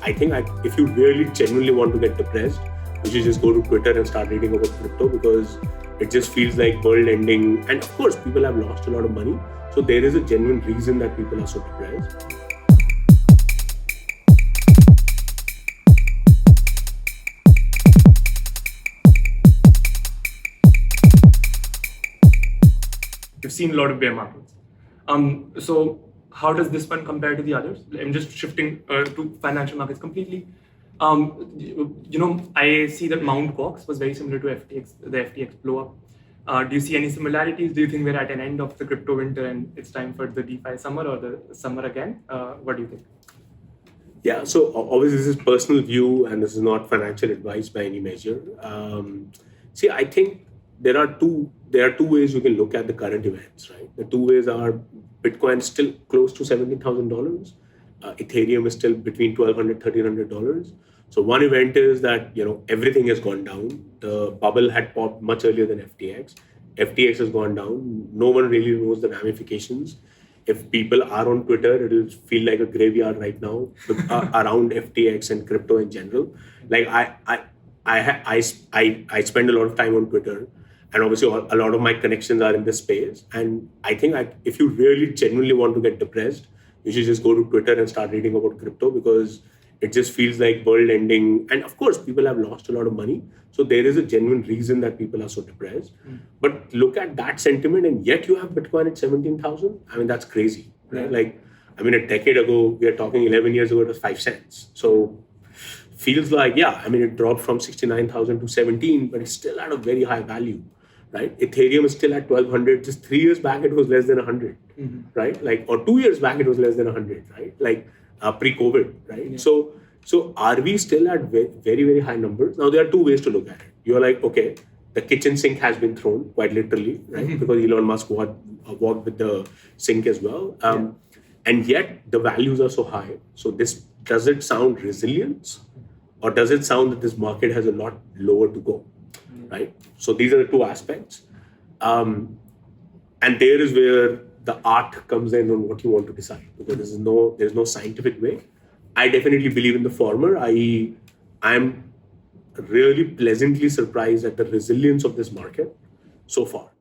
I think if you really genuinely want to get depressed, you should just go to Twitter and start reading about crypto, because it just feels like world ending. And of course, people have lost a lot of money. So there is a genuine reason that people are so depressed. We've seen a lot of bear markets. So how does this one compare to the others? I'm just shifting to financial markets completely. I see that Mt. Gox was very similar to FTX, the FTX blow up. Do you see any similarities? Do you think we're at an end of the crypto winter and it's time for the DeFi summer or the summer again? What do you think? Yeah, so obviously this is personal view and this is not financial advice by any measure. See, I think there are two ways you can look at the current events, right? The two ways are Bitcoin is still close to $17,000. Ethereum is still between $1,200, $1,300. So one event is that everything has gone down. The bubble had popped much earlier than FTX. FTX has gone down. No one really knows the ramifications. If people are on Twitter, it'll feel like a graveyard right now around FTX and crypto in general. Like I spend a lot of time on Twitter, and obviously a lot of my connections are in this space. And I think if you really genuinely want to get depressed, you should just go to Twitter and start reading about crypto, because it just feels like world ending. And of course, people have lost a lot of money. So there is a genuine reason that people are so depressed. But look at that sentiment, and yet you have Bitcoin at 17,000. I mean, that's crazy, right? Like, a decade ago, we are talking 11 years ago, it was 5 cents. So feels like, it dropped from 69,000 to 17, but it's still at a very high value, right? Ethereum is still at 1,200. Just 3 years back, it was less than 100, right? Like, or 2 years back, it was less than 100, right? Like pre-COVID, right? Yeah. So are we still at very, very high numbers? Now, there are two ways to look at it. You're like, okay, the kitchen sink has been thrown, quite literally, right? Because Elon Musk walked with the sink as well. And yet the values are so high. So does it sound resilience, or does it sound that this market has a lot lower to go, right? So these are the two aspects. And there is where the art comes in on what you want to decide, because there's no scientific way. I definitely believe in the former. I'm really pleasantly surprised at the resilience of this market so far.